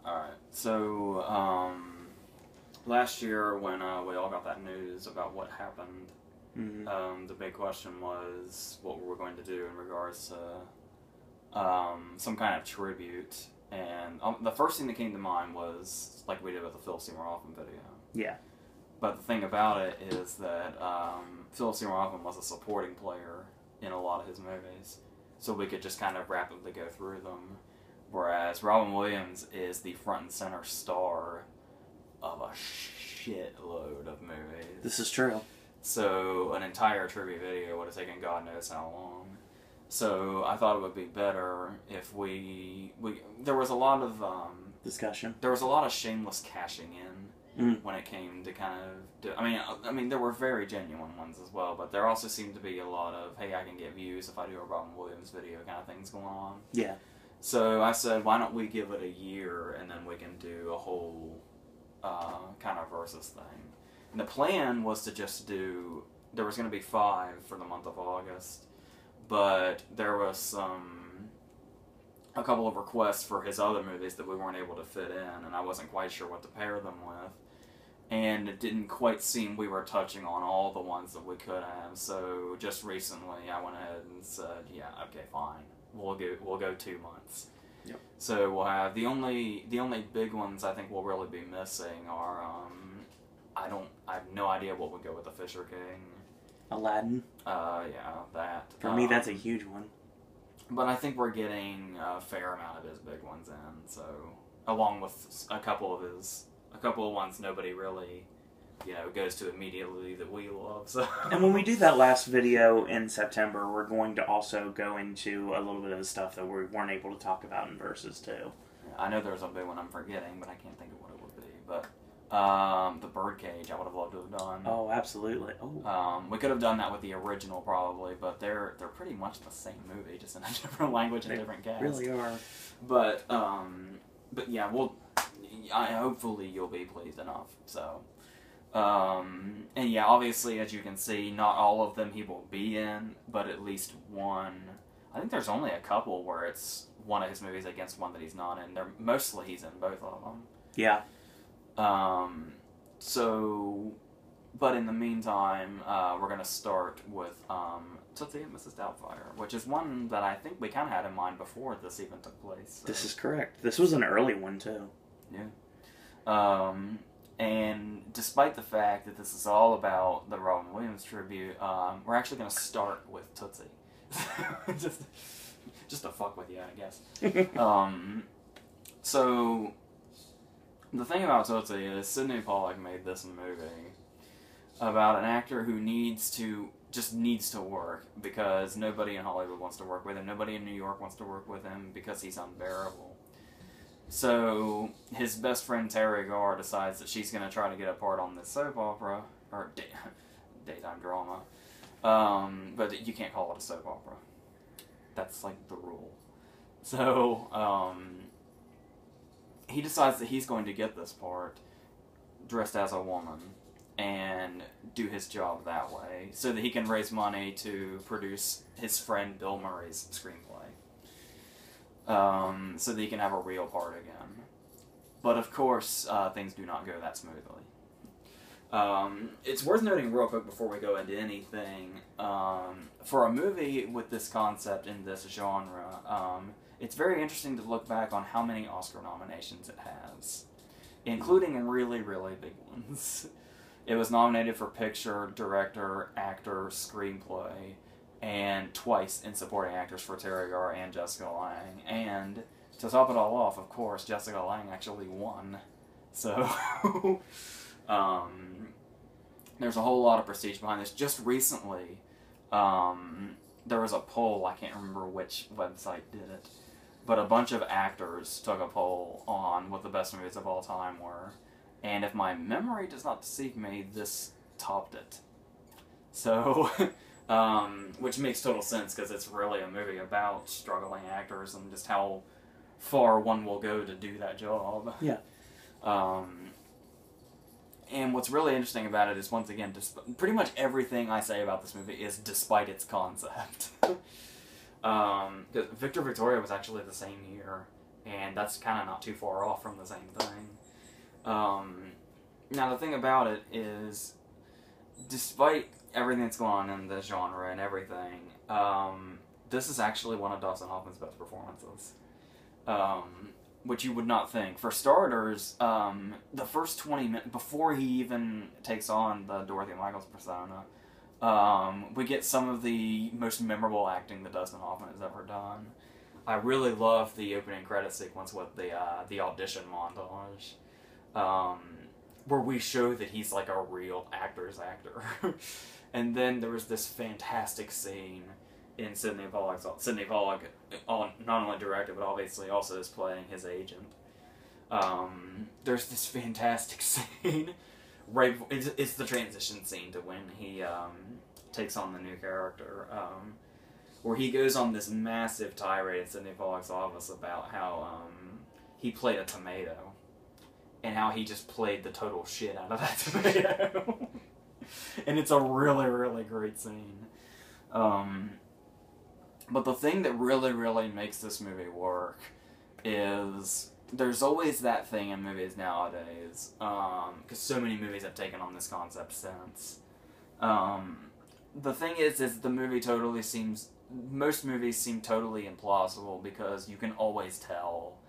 Alright, so, last year when we all got that news about what happened, the big question was what we were going to do in regards to some kind of tribute. And the first thing that came to mind was like we did with the Philip Seymour Hoffman video. Yeah. But the thing about it is that Philip Seymour Hoffman was a supporting player in a lot of his movies, so we could just kind of rapidly go through them. Whereas Robin Williams is the front and center star of a shitload of movies. This is true. So an entire tribute video would have taken God knows how long. So I thought it would be better if we there was a lot of discussion. There was a lot of shameless cashing in when it came to kind of. I mean, there were very genuine ones as well, but there also seemed to be a lot of, hey, I can get views if I do a Robin Williams video kind of things going on. Yeah. So I said, why don't we give it a year and then we can do a whole kind of versus thing. And the plan was to just do. There was going to be 5 for the month of August. But there was a couple of requests for his other movies that we weren't able to fit in, and I wasn't quite sure what to pair them with. And it didn't quite seem we were touching on all the ones that we could have. So just recently, I went ahead and said, "Yeah, okay, fine. We'll go 2 months." Yep. So we'll have the only big ones I think we'll really be missing are I have no idea what would go with the Fisher King. Aladdin. Yeah, that. For me, that's a huge one. But I think we're getting a fair amount of his big ones in, so along with a couple of ones nobody really, goes to immediately that we love. So. And when we do that last video in September, we're going to also go into a little bit of the stuff that we weren't able to talk about in Versus too. I know there's a big one I'm forgetting, but I can't think of what it would be. But the Birdcage, I would have loved to have done. Oh, absolutely. Oh. We could have done that with the original probably, but they're pretty much the same movie, just in a different language and different cast. Really are. But yeah, hopefully you'll be pleased enough. So, and yeah, obviously as you can see, not all of them he will be in, but at least one. I think there's only a couple where it's one of his movies against one that he's not in. Mostly he's in both of them. Yeah. But in the meantime, we're going to start with Tootsie and Mrs. Doubtfire, which is one that I think we kind of had in mind before this even took place. So. This is correct. This was an early one, too. Yeah. And despite the fact that this is all about the Robin Williams tribute, we're actually going to start with Tootsie. just to fuck with you, I guess. So... The thing about Tootsie is Sidney Pollack made this movie about an actor who just needs to work because nobody in Hollywood wants to work with him. Nobody in New York wants to work with him because he's unbearable. So his best friend Terry Garr decides that she's going to try to get a part on this soap opera, or daytime drama. But you can't call it a soap opera. That's like the rule. So, he decides that he's going to get this part dressed as a woman and do his job that way so that he can raise money to produce his friend Bill Murray's screenplay. So that he can have a real part again. But of course, things do not go that smoothly. It's worth noting real quick before we go into anything, for a movie with this concept in this genre, it's very interesting to look back on how many Oscar nominations it has, including really, really big ones. It was nominated for Picture, Director, Actor, Screenplay, and twice in Supporting Actors for Terry Garr and Jessica Lange. And to top it all off, of course, Jessica Lange actually won. So, there's a whole lot of prestige behind this. Just recently, there was a poll, I can't remember which website did it, but a bunch of actors took a poll on what the best movies of all time were, and if my memory does not deceive me, this topped it. So, which makes total sense, because it's really a movie about struggling actors and just how far one will go to do that job. Yeah. And what's really interesting about it is, once again, pretty much everything I say about this movie is despite its concept. Because Victor Victoria was actually the same year, and that's kind of not too far off from the same thing. Now the thing about it is, despite everything that's going on in the genre and everything, this is actually one of Dustin Hoffman's best performances. Which you would not think. For starters, the first 20 minutes, before he even takes on the Dorothy Michaels persona, we get some of the most memorable acting that Dustin Hoffman has ever done. I really love the opening credit sequence with the audition montage, where we show that he's like a real actor's actor. And then there was this fantastic scene in Sidney Pollack, not only directed, but obviously also is playing his agent. There's this fantastic scene, right, it's the transition scene to when he takes on the new character, where he goes on this massive tirade in Sidney Pollack's office about how he played a tomato, and how he just played the total shit out of that tomato. And it's a really, really great scene. But the thing that really, really makes this movie work is there's always that thing in movies nowadays, because so many movies have taken on this concept since. The thing is the movie totally seems, most movies seem totally implausible because you can always tell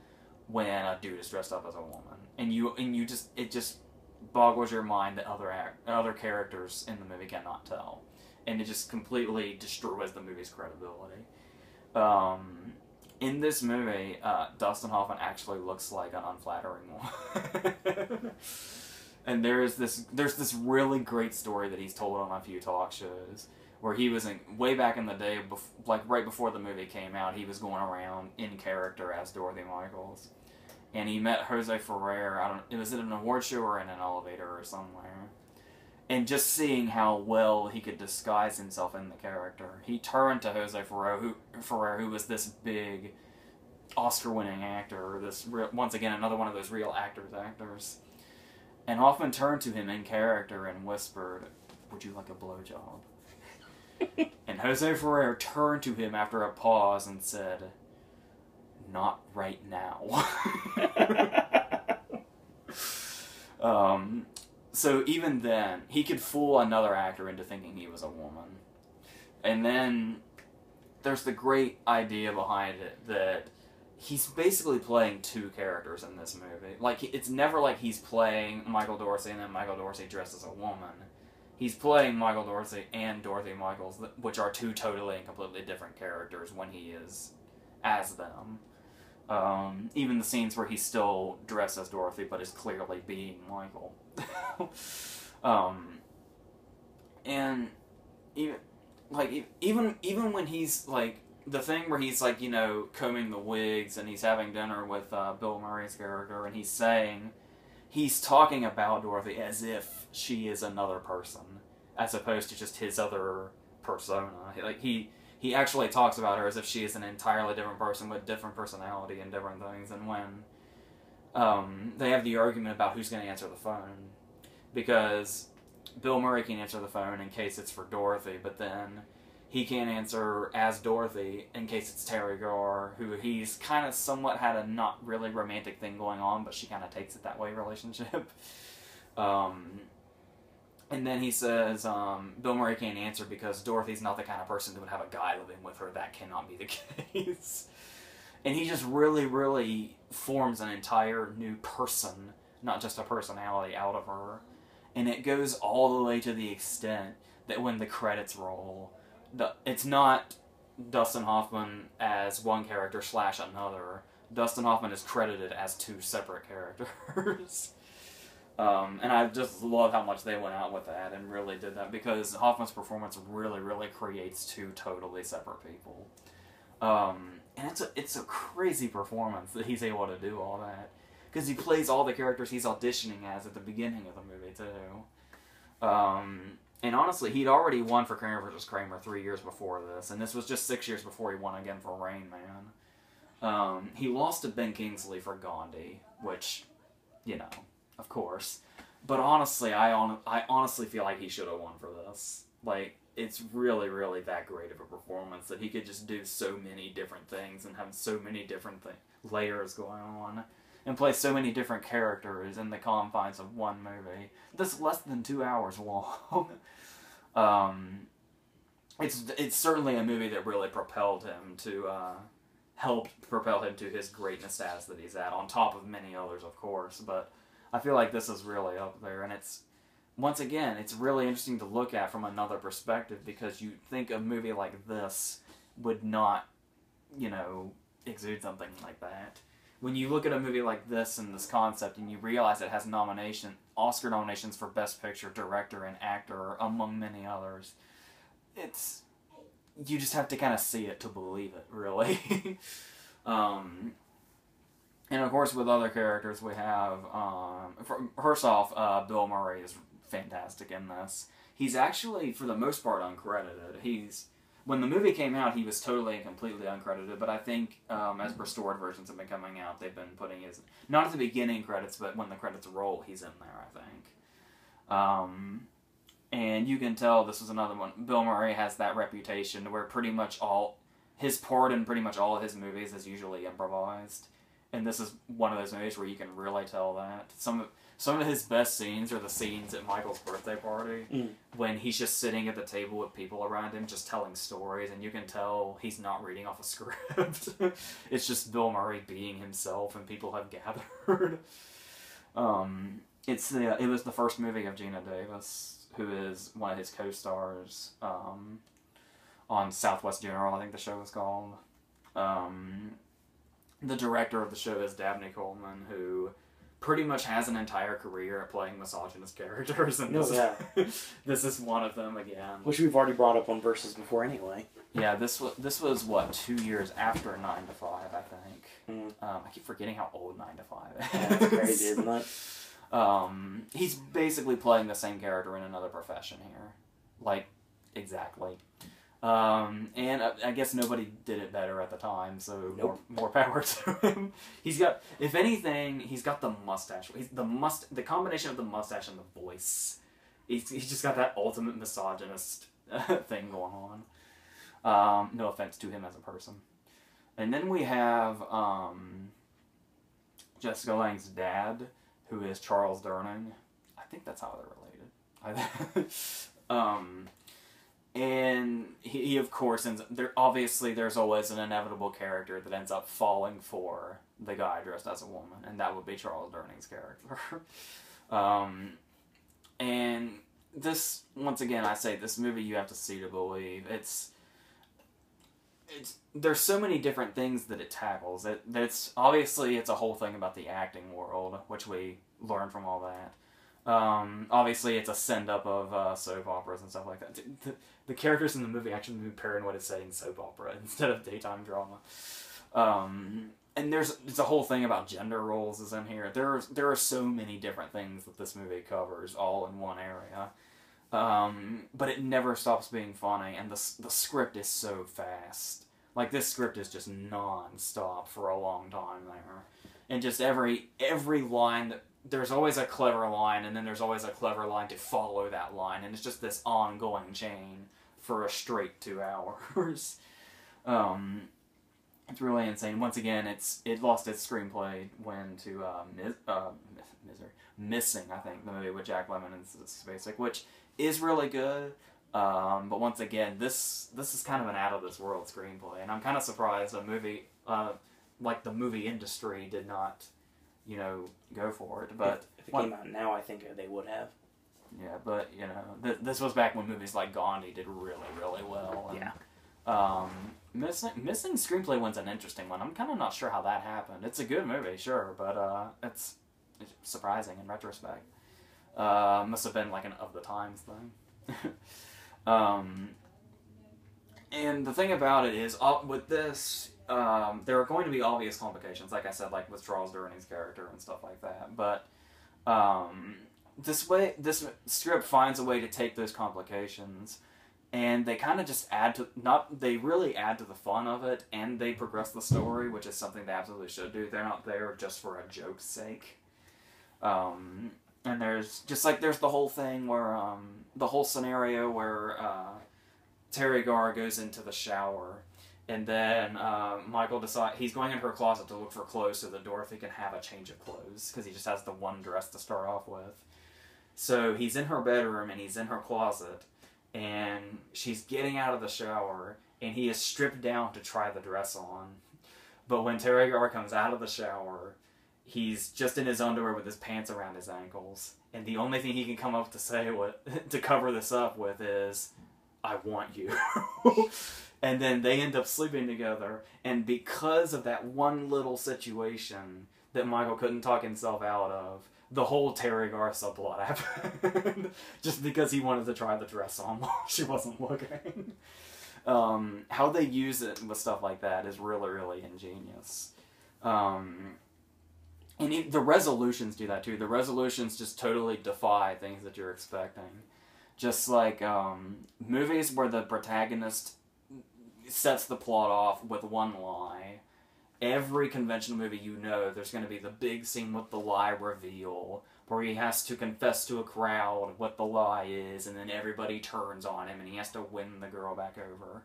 when a dude is dressed up as a woman, and it just boggles your mind that other characters in the movie cannot tell. And it just completely destroys the movie's credibility. In this movie, Dustin Hoffman actually looks like an unflattering woman. And there's this really great story that he's told on a few talk shows, where he was way back in the day, like right before the movie came out, he was going around in character as Dorothy Michaels. And he met Jose Ferrer, was it an award show or in an elevator or somewhere? And just seeing how well he could disguise himself in the character, he turned to Jose Ferrer, who was this big Oscar-winning actor, once again another one of those real actors. And Hoffman turned to him in character and whispered, "Would you like a blowjob?" And Jose Ferrer turned to him after a pause and said, "Not right now." So even then, he could fool another actor into thinking he was a woman. And then there's the great idea behind it that he's basically playing two characters in this movie. Like, it's never like he's playing Michael Dorsey and then Michael Dorsey dressed as a woman. He's playing Michael Dorsey and Dorothy Michaels, which are two totally and completely different characters when he is as them. Even the scenes where he's still dressed as Dorothy, but is clearly being Michael. And even when he's like, the thing where he's like, combing the wigs and he's having dinner with Bill Murray's character, and he's talking about Dorothy as if she is another person, as opposed to just his other persona. Like, he actually talks about her as if she is an entirely different person with different personality and different things. And when they have the argument about who's going to answer the phone, because Bill Murray can answer the phone in case it's for Dorothy, but then he can't answer as Dorothy in case it's Terry Garr, who he's kind of somewhat had a not really romantic thing going on, but she kind of takes it that way relationship. And then he says, Bill Murray can't answer because Dorothy's not the kind of person that would have a guy living with her. That cannot be the case. And he just really, really forms an entire new person, not just a personality, out of her. And it goes all the way to the extent that when the credits roll, it's not Dustin Hoffman as one character / another. Dustin Hoffman is credited as two separate characters. And I just love how much they went out with that and really did that, because Hoffman's performance really, really creates two totally separate people. And it's a crazy performance that he's able to do all that, because he plays all the characters he's auditioning as at the beginning of the movie too. And honestly, he'd already won for Kramer vs. Kramer 3 years before this, and this was just 6 years before he won again for Rain Man. He lost to Ben Kingsley for Gandhi, which, of course. But honestly, I honestly feel like he should have won for this. Like, it's really, really that great of a performance that he could just do so many different things and have so many different layers going on and play so many different characters in the confines of one movie. That's less than 2 hours long. It's certainly a movie that really propelled him to, helped propel him to his greatness status that he's at, on top of many others, of course, but I feel like this is really up there, and it's, once again, it's really interesting to look at from another perspective, because you think a movie like this would not, you know, exude something like that. When you look at a movie like this and this concept, and you realize it has Oscar nominations for Best Picture, Director, and Actor, among many others, you just have to kind of see it to believe it, really. And of course, with other characters, we have, first off, Bill Murray is fantastic in this. He's actually, for the most part, uncredited. When the movie came out, he was totally and completely uncredited, but I think as restored versions have been coming out, they've been putting his, not at the beginning credits, but when the credits roll, he's in there, I think. And you can tell this was another one. Bill Murray has that reputation where pretty much his part in pretty much all of his movies is usually improvised. And this is one of those movies where you can really tell that. Some of his best scenes are the scenes at Michael's birthday party, when he's just sitting at the table with people around him, just telling stories, and you can tell he's not reading off a script. It's just Bill Murray being himself, and people have gathered. It was the first movie of Gina Davis, who is one of his co-stars on Southwest General, I think the show was called. The director of the show is Dabney Coleman, who pretty much has an entire career at playing misogynist characters, and this is one of them again. Which we've already brought up on Versus before anyway. Yeah, this was what, 2 years after 9 to 5, I think. I keep forgetting how old 9 to 5 is. Yeah, that's crazy, isn't it? He's basically playing the same character in another profession here. Like, exactly. And I guess nobody did it better at the time, so more power to him. He's got, if anything, he's got the mustache. The combination of the mustache and the voice. He's just got that ultimate misogynist thing going on. No offense to him as a person. And then we have Jessica Lange's dad, who is Charles Durning. I think that's how they're related. And he of course ends up, obviously there's always an inevitable character that ends up falling for the guy dressed as a woman, and that would be Charles Durning's character. And this, once again, I say this movie you have to see to believe. There's so many different things that it tackles. It's a whole thing about the acting world, which we learn from all that. Obviously, it's a send-up of soap operas and stuff like that. The characters in the movie actually made me paranoid of saying soap opera instead of daytime drama. And it's a whole thing about gender roles is in here. There are so many different things that this movie covers, all in one area. But it never stops being funny, and the script is so fast. Like, this script is just non-stop for a long time there. And just every line, there's always a clever line, and then there's always a clever line to follow that line, and it's just this ongoing chain for a straight 2 hours. It's really insane. Once again, it lost its screenplay when to Missing, I think, the movie with Jack Lemmon and Spacek, which is really good. But once again, this is kind of an out-of-this-world screenplay, and I'm kind of surprised a movie, like the movie industry did not, go for it. But if it came out now, I think they would have. Yeah, but, this was back when movies like Gandhi did really, really well. And, yeah. Missing screenplay one's an interesting one. I'm kind of not sure how that happened. It's a good movie, sure, but it's surprising in retrospect. Must have been like an of the times thing. And the thing about it is, with this, there are going to be obvious complications, like I said, like with Charles Durning's character and stuff like that. But this script finds a way to take those complications, and they kind of just they really add to the fun of it, and they progress the story, which is something they absolutely should do. They're not there just for a joke's sake. And And there's just like there's the whole thing where the whole scenario where Terry Garr goes into the shower, and then Michael decides he's going into her closet to look for clothes so that Dorothy can have a change of clothes because he just has the one dress to start off with. So he's in her bedroom and he's in her closet, and she's getting out of the shower, and he is stripped down to try the dress on. But when Terry Garr comes out of the shower, he's just in his underwear with his pants around his ankles, and the only thing he can come up to say to cover this up with is, "I want you." And then they end up sleeping together, and because of that one little situation that Michael couldn't talk himself out of, the whole Terry Garr subplot happened. Just because he wanted to try the dress on while she wasn't looking. How they use it with stuff like that is really, really ingenious. And the resolutions do that too. The resolutions just totally defy things that you're expecting. Just like movies where the protagonist sets the plot off with one lie. Every conventional movie there's going to be the big scene with the lie reveal, where he has to confess to a crowd what the lie is, and then everybody turns on him, and he has to win the girl back over.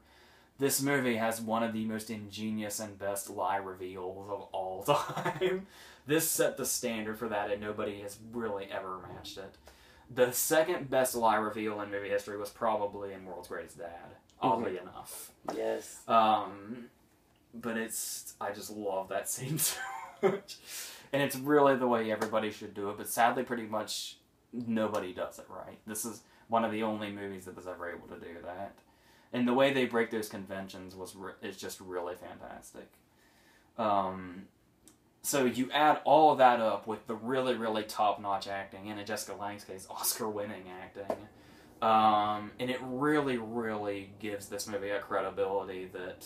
This movie has one of the most ingenious and best lie reveals of all time. This set the standard for that, and nobody has really ever matched it. The second best lie reveal in movie history was probably in World's Greatest Dad, oddly enough. Yes. But I just love that scene so much. And it's really the way everybody should do it, but sadly pretty much nobody does it right. This is one of the only movies that was ever able to do that. And the way they break those conventions is just really fantastic. So you add all of that up with the really, really top-notch acting, and in Jessica Lange's case, Oscar-winning acting. And it really, really gives this movie a credibility that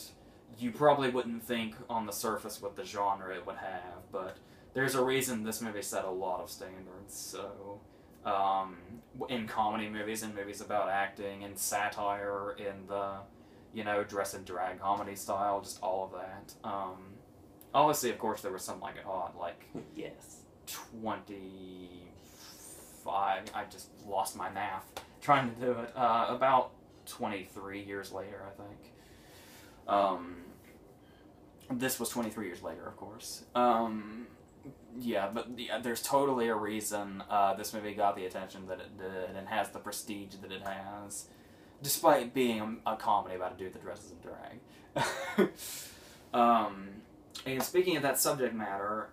you probably wouldn't think on the surface what the genre it would have, but there's a reason this movie set a lot of standards. So, in comedy movies and movies about acting and satire in the, dress and drag comedy style, just all of that. Obviously, of course, there was some yes, 25, I just lost my math trying to do it, about 23 years later, I think. This was 23 years later, of course. There's totally a reason this movie got the attention that it did and has the prestige that it has, despite being a comedy about a dude that dresses in drag. And speaking of that subject matter,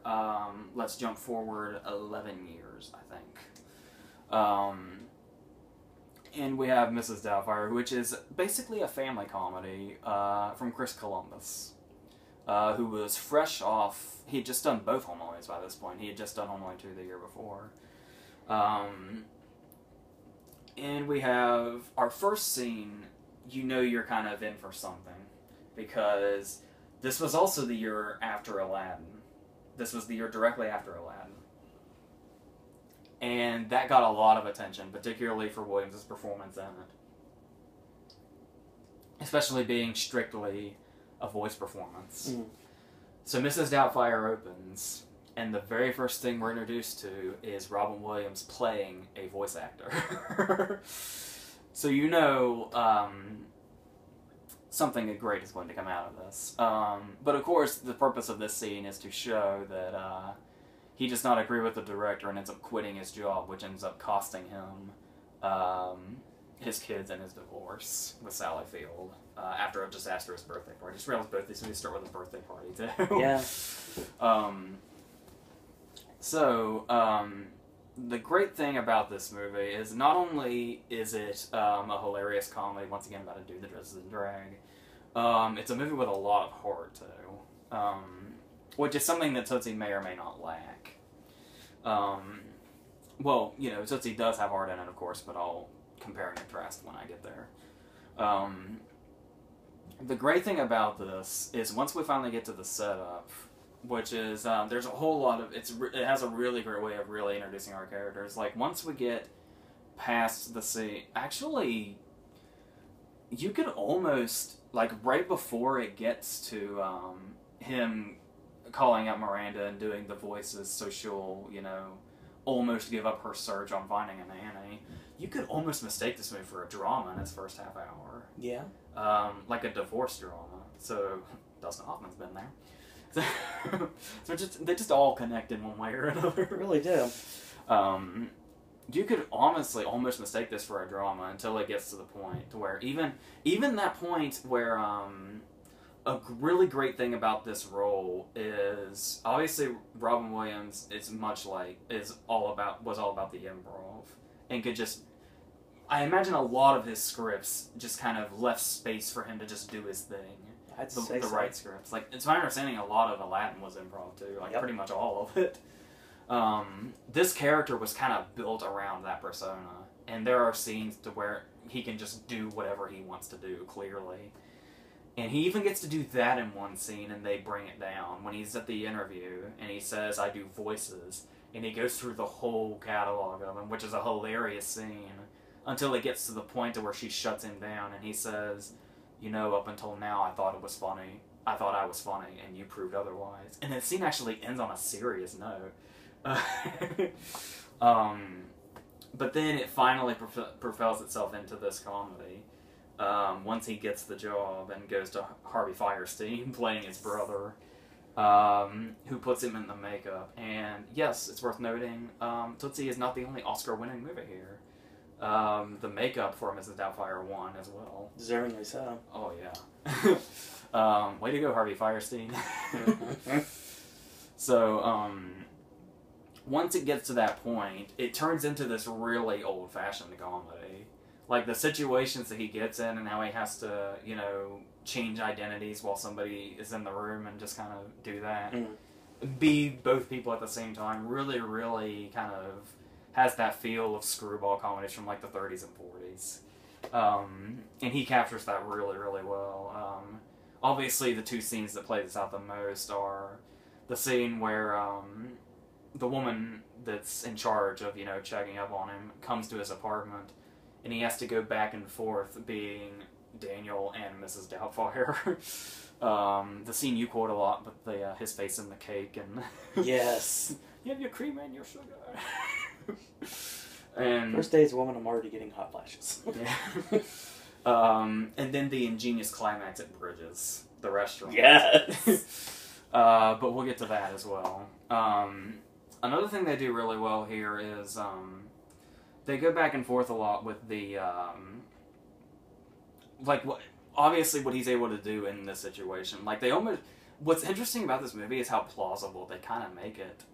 let's jump forward 11 years, I think. And we have Mrs. Doubtfire, which is basically a family comedy from Chris Columbus, who was fresh off. He had just done both Home Alones by this point. He had just done Home Alone 2 the year before. And we have our first scene. You're kind of in for something, because this was also the year after Aladdin. This was the year directly after Aladdin. And that got a lot of attention, particularly for Williams' performance in it. Especially being strictly a voice performance. Mm. So Mrs. Doubtfire opens, and the very first thing we're introduced to is Robin Williams playing a voice actor. So something great is going to come out of this. But of course, the purpose of this scene is to show that he does not agree with the director and ends up quitting his job, which ends up costing him his kids and his divorce with Sally Field after a disastrous birthday party. I just realized both these movies start with a birthday party, too. Yeah. The great thing about this movie is not only is it a hilarious comedy, once again about a dude that dresses in drag, it's a movie with a lot of heart, too. Which is something that Tootsie may or may not lack. Tootsie does have heart in it, of course, but I'll compare and contrast when I get there. The great thing about this is once we finally get to the setup, which is, there's a whole lot of, it has a really great way of really introducing our characters. Like, once we get past the scene, actually, you could almost, right before it gets to, him calling out Miranda and doing the voices so she'll, almost give up her search on finding a nanny. You could almost mistake this movie for a drama in its first half hour. Yeah. Like a divorce drama. So Dustin Hoffman's been there. So they just all connect in one way or another. Really do. You could honestly almost mistake this for a drama until it gets to the point to where even that point where a really great thing about this role is obviously Robin Williams was all about the improv and could just, I imagine a lot of his scripts just kind of left space for him to just do his thing. I'd say the so. right scripts. Like, it's my understanding a lot of Aladdin was improv too, like pretty much all of it. This character was kind of built around that persona, and there are scenes to where he can just do whatever he wants to do, clearly. And he even gets to do that in one scene, and they bring it down. When he's at the interview, and he says, I do voices, and he goes through the whole catalog of them, which is a hilarious scene, until it gets to the point to where she shuts him down, and he says, you know, up until now, I thought I was funny, and you proved otherwise. And the scene actually ends on a serious note. But then it finally propels itself into this comedy. Once he gets the job and goes to Harvey Fierstein playing his brother, who puts him in the makeup. And yes, it's worth noting, Tootsie is not the only Oscar-winning movie here. The makeup for Mrs. Doubtfire won as well. Deservingly so. Oh, yeah. Way to go, Harvey Fierstein. So, once it gets to that point, it turns into this really old-fashioned comedy. Like, the situations that he gets in and how he has to, you know, change identities while somebody is in the room and just kind of do that. Be both people at the same time. Really, really kind of has that feel of screwball comedies from, like, the 30s and 40s. And he captures that really, really well. Obviously, the two scenes that play this out the most are the scene where the woman that's in charge of, you know, checking up on him comes to his apartment, and he has to go back and forth being Daniel and Mrs. Doubtfire. The scene you quote a lot, but his face in the cake and yes, you have your cream and your sugar. And first day as a woman, I'm already getting hot flashes. Yeah. And then the ingenious climax at Bridges, the restaurant. Yes. But we'll get to that as well. Another thing they do really well here is they go back and forth a lot with the obviously what he's able to do in this situation. Like, what's interesting about this movie is how plausible they kind of make it.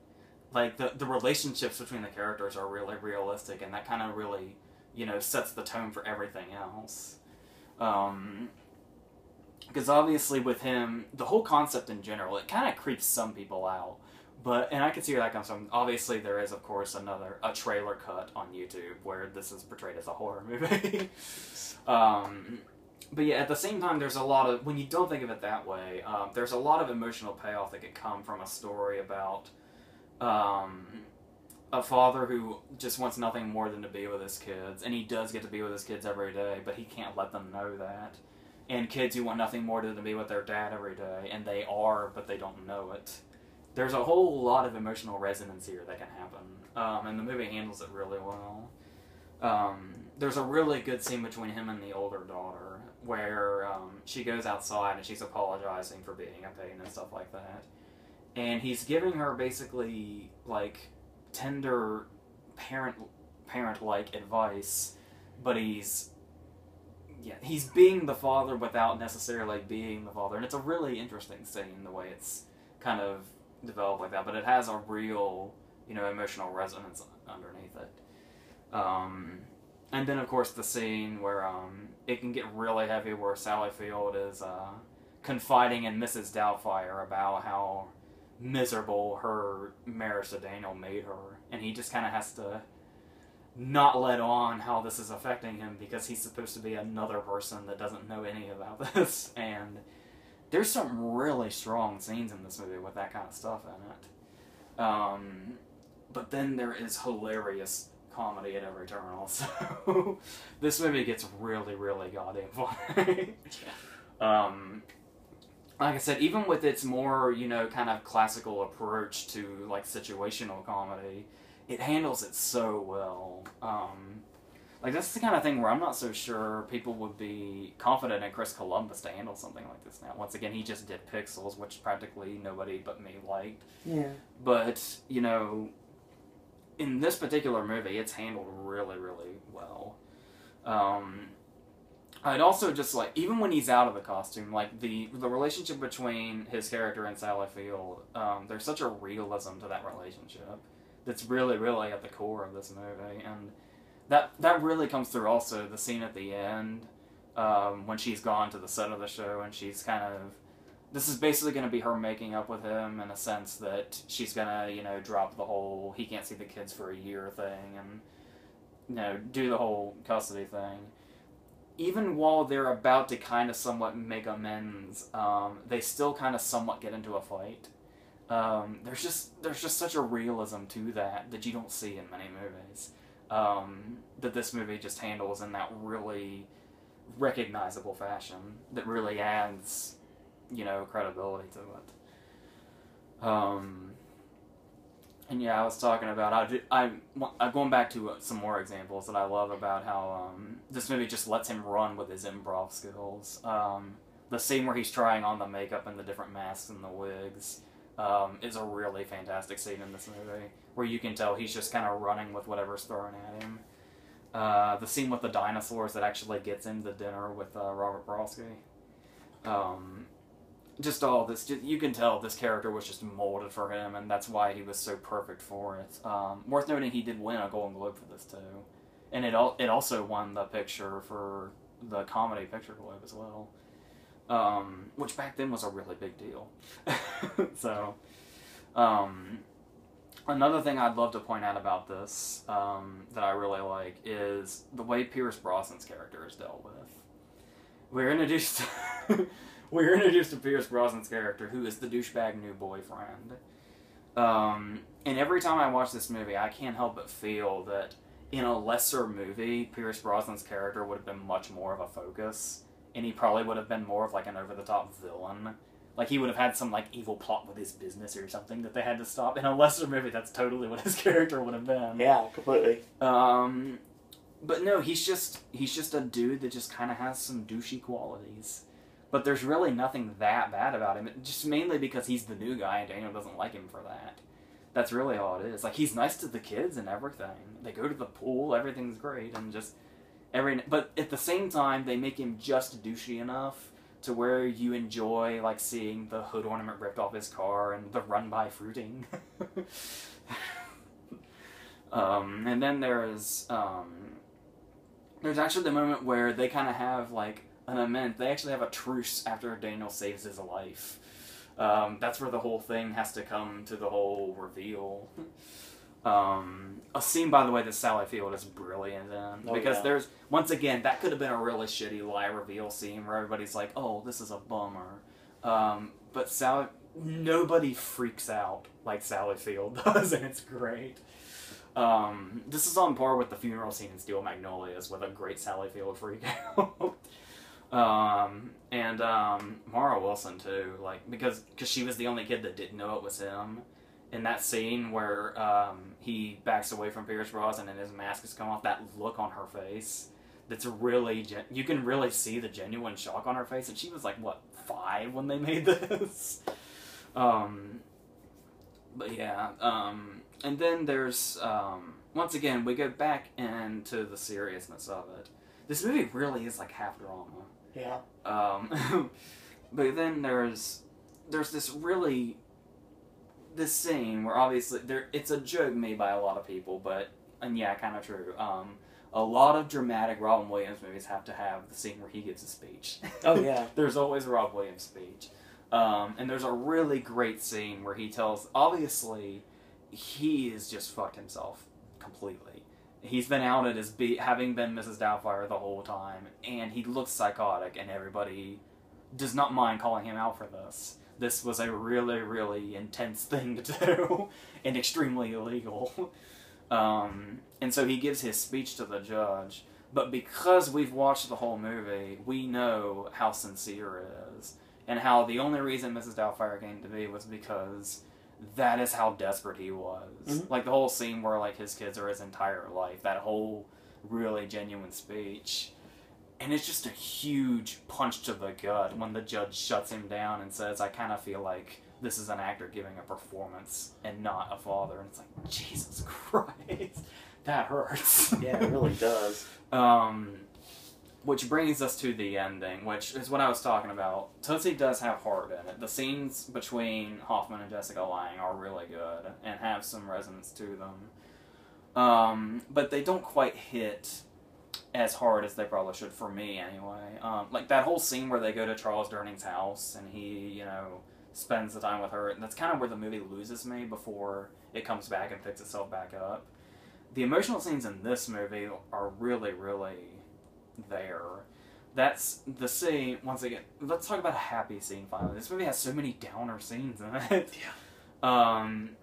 Like, the relationships between the characters are really realistic, and that kind of really, you know, sets the tone for everything else. Because obviously with him, the whole concept in general, it kind of creeps some people out. And I can see where that comes from. Obviously there is, of course, a trailer cut on YouTube where this is portrayed as a horror movie. But yeah, at the same time, there's a lot of, when you don't think of it that way, there's a lot of emotional payoff that could come from a story about a father who just wants nothing more than to be with his kids, and he does get to be with his kids every day, but he can't let them know that. And kids who want nothing more than to be with their dad every day, and they are, but they don't know it. There's a whole lot of emotional resonance here that can happen, and the movie handles it really well. There's a really good scene between him and the older daughter, where she goes outside and she's apologizing for being a pain and stuff like that. And he's giving her basically, like, tender parent-like advice, but he's being the father without necessarily being the father. And it's a really interesting scene, the way it's kind of developed like that, but it has a real, you know, emotional resonance underneath it. And then, of course, the scene where it can get really heavy, where Sally Field is confiding in Mrs. Doubtfire about how miserable her marriage to Daniel made her, and he just kind of has to not let on how this is affecting him because he's supposed to be another person that doesn't know any about this. And there's some really strong scenes in this movie with that kind of stuff in it. But then there is hilarious comedy at every turn also. This movie gets really, really goddamn funny. Like I said, even with its more, you know, kind of classical approach to, like, situational comedy, it handles it so well. Like, that's the kind of thing where I'm not so sure people would be confident in Chris Columbus to handle something like this now. Once again, he just did Pixels, which practically nobody but me liked. Yeah. But, you know, in this particular movie, it's handled really, really well. I'd also just, like, even when he's out of the costume, like, the relationship between his character and Sally Field, there's such a realism to that relationship that's really, really at the core of this movie. And that really comes through also the scene at the end, when she's gone to the set of the show and she's kind of... This is basically going to be her making up with him in a sense that she's going to, you know, drop the whole he can't see the kids for a year thing and, you know, do the whole custody thing. Even while they're about to kind of somewhat make amends, they still kind of somewhat get into a fight. There's just such a realism to that you don't see in many movies. That this movie just handles in that really recognizable fashion that really adds, you know, credibility to it. And yeah, I was talking about, I'm going back to some more examples that I love about how this movie just lets him run with his improv skills. The scene where he's trying on the makeup and the different masks and the wigs is a really fantastic scene in this movie, where you can tell he's just kind of running with whatever's thrown at him. The scene with the dinosaurs that actually gets him to dinner with Robert Brolsky. Just all this, you can tell this character was just molded for him, and that's why he was so perfect for it. Worth noting, he did win a Golden Globe for this too, and it also won the picture for the Comedy Picture Globe as well, which back then was a really big deal. So, another thing I'd love to point out about this that I really like is the way Pierce Brosnan's character is dealt with. We're introduced. We're introduced to Pierce Brosnan's character, who is the douchebag new boyfriend. And every time I watch this movie, I can't help but feel that in a lesser movie, Pierce Brosnan's character would have been much more of a focus, and he probably would have been more of like an over-the-top villain. Like, he would have had some like evil plot with his business or something that they had to stop. In a lesser movie, that's totally what his character would have been. Yeah, completely. But no, he's just a dude that just kind of has some douchey qualities. But there's really nothing that bad about him. Just mainly because he's the new guy and Daniel doesn't like him for that. That's really all it is. Like, he's nice to the kids and everything. They go to the pool, everything's great, and just but at the same time, they make him just douchey enough to where you enjoy, like, seeing the hood ornament ripped off his car and the run-by fruiting. And then there's actually the moment where they kind of have, like, an amend. They actually have a truce after Daniel saves his life. That's where the whole thing has to come to the whole reveal. A scene, by the way, that Sally Field is brilliant in. Because there's, once again, that could have been a really shitty lie reveal scene where everybody's like, oh, this is a bummer. But nobody freaks out like Sally Field does, and it's great. This is on par with the funeral scene in Steel Magnolias with a great Sally Field freak out. And Mara Wilson too, like, because she was the only kid that didn't know it was him. In that scene where he backs away from Pierce Brosnan and his mask has come off, that look on her face, that's really, you can really see the genuine shock on her face, and she was like, what, 5 when they made this? But yeah, and then there's, once again, we go back into the seriousness of it. This movie really is like half drama. Yeah. But then there's this scene where obviously it's a joke made by a lot of people, and yeah, kind of true. A lot of dramatic Robin Williams movies have to have the scene where he gives a speech. Oh yeah. There's always a Rob Williams speech. And there's a really great scene where he tells, obviously, he has just fucked himself completely. He's been outed as having been Mrs. Doubtfire the whole time, and he looks psychotic, and everybody does not mind calling him out for this. This was a really, really intense thing to do, and extremely illegal. And so he gives his speech to the judge, but because we've watched the whole movie, we know how sincere it is, and how the only reason Mrs. Doubtfire came to be was because that is how desperate he was. Mm-hmm. Like, the whole scene where, like, his kids are his entire life, that whole really genuine speech. And it's just a huge punch to the gut when the judge shuts him down and says, I kind of feel like this is an actor giving a performance and not a father. And it's like, Jesus Christ, that hurts. Yeah, it really does. Which brings us to the ending, which is what I was talking about. Tootsie does have heart in it. The scenes between Hoffman and Jessica Lange are really good and have some resonance to them. But they don't quite hit as hard as they probably should, for me anyway. Like that whole scene where they go to Charles Durning's house and he, you know, spends the time with her, and that's kind of where the movie loses me before it comes back and picks itself back up. The emotional scenes in this movie are really, really there. That's the scene, once again, let's talk about a happy scene finally. This movie has so many downer scenes in it. Yeah.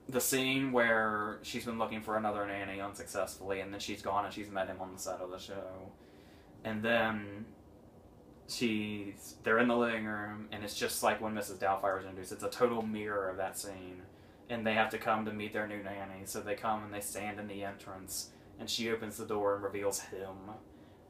The scene where she's been looking for another nanny unsuccessfully, and then she's gone and she's met him on the set of the show. And then they're in the living room, and it's just like when Mrs. Doubtfire was introduced. It's a total mirror of that scene. And they have to come to meet their new nanny. So they come and they stand in the entrance, and she opens the door and reveals him.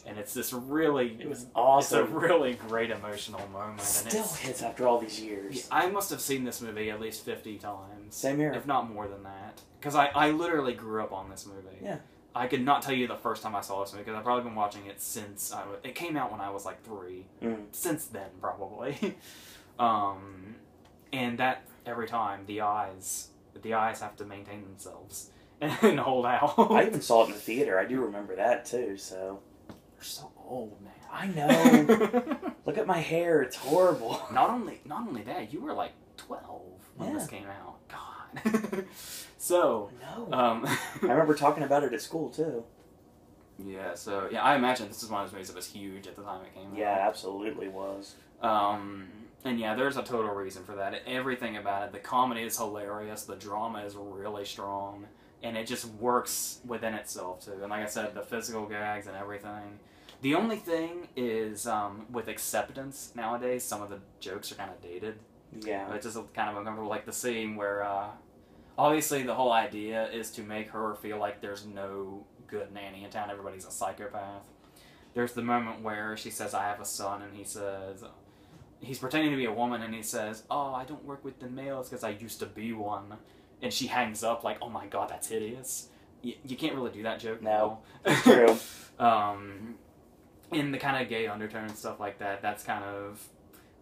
And it's this really... It was awesome. It's a really great emotional moment. Still hits after all these years. I must have seen this movie at least 50 times. Same here. If not more than that. Because I literally grew up on this movie. Yeah. I could not tell you the first time I saw this movie, because I've probably been watching it since... it came out when I was like 3. Since then, probably. And that, every time, the eyes have to maintain themselves and hold out. I even saw it in the theater. I do remember that, too, so... You're so old, man. I know. Look at my hair. It's horrible. Not only that, you were like 12 when this came out. God. So, no. I remember talking about it at school, too. Yeah, so, I imagine this is one of those movies that was huge at the time it came out. Yeah, absolutely was. And yeah, there's a total reason for that. Everything about it, the comedy is hilarious, the drama is really strong, and it just works within itself, too. And like I said, the physical gags and everything. The only thing is, with acceptance nowadays, some of the jokes are kind of dated. Yeah. It's just kind of uncomfortable, like the scene where, obviously the whole idea is to make her feel like there's no good nanny in town, everybody's a psychopath. There's the moment where she says, I have a son, and he says... He's pretending to be a woman, and he says, oh, I don't work with the males because I used to be one. And she hangs up like, oh my god, that's hideous. You can't really do that joke now. No, it's true. In the kind of gay undertone and stuff like that, that's kind of...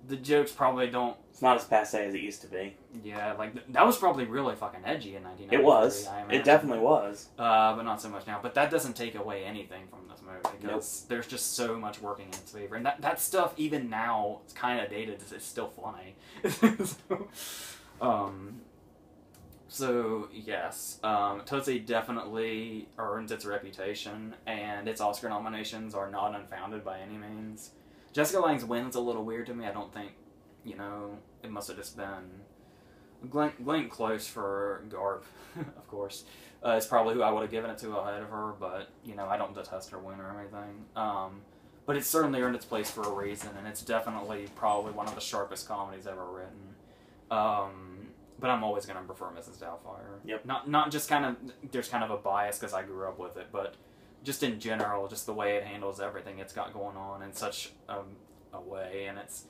The jokes probably don't... It's not as passe as it used to be. Yeah, like, that was probably really fucking edgy in 1993. It was. It definitely was. But not so much now. But that doesn't take away anything from this movie, because there's just so much working in its favor. And that stuff, even now, it's kind of dated. It's still funny. So, yes. Tootsie definitely earns its reputation, and its Oscar nominations are not unfounded by any means. Jessica Lange's win's a little weird to me. I don't think, it must have just been... Glenn Close for Garp, of course, is probably who I would have given it to ahead of her, but, I don't detest her win or anything. But it's certainly earned its place for a reason, and it's definitely probably one of the sharpest comedies ever written. But I'm always going to prefer Mrs. Doubtfire. Yep. Not just kind of, there's kind of a bias because I grew up with it, but just in general, just the way it handles everything it's got going on in such a way, and it's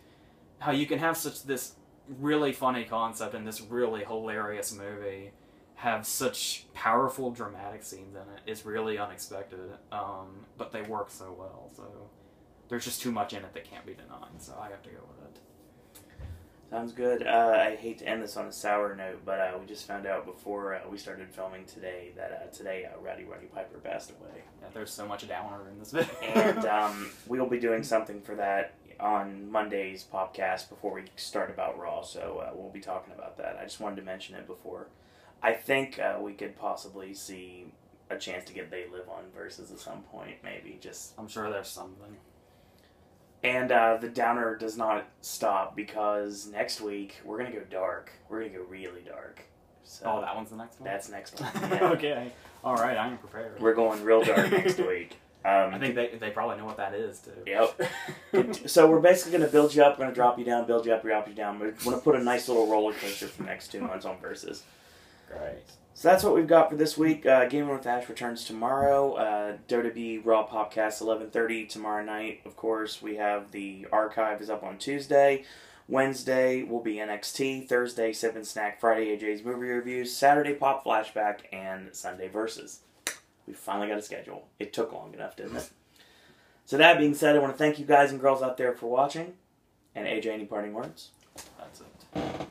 how you can have this really funny concept and this really hilarious movie have such powerful dramatic scenes in it is really unexpected, but they work so well, so there's just too much in it that can't be denied, so I have to go with it. Sounds good. I hate to end this on a sour note, but we just found out before we started filming today that today Roddy Piper passed away. Yeah, there's so much downer in this video. And we'll be doing something for that on Monday's podcast before we start about Raw, so we'll be talking about that. I just wanted to mention it before. I think we could possibly see a chance to get They Live On versus at some point, maybe. I'm sure there's something. And the downer does not stop, because next week we're going to go dark. We're going to go really dark. So that one's the next one? That's next one, yeah. Okay. Alright, I am prepared. We're going real dark next week. I think they probably know what that is, too. Yep. So we're basically going to build you up, we're going to drop you down, build you up, drop you down. We're going to put a nice little roller coaster for the next 2 months on Versus. So that's what we've got for this week. Gaming with Ash returns tomorrow. WWE Raw Podcast 11:30 tomorrow night. Of course, we have the archive is up on Tuesday. Wednesday will be NXT. Thursday, Sip and Snack. Friday, AJ's movie reviews. Saturday, Pop Flashback. And Sunday, Versus. We finally got a schedule. It took long enough, didn't it? So that being said, I want to thank you guys and girls out there for watching. And AJ, any parting words? That's it.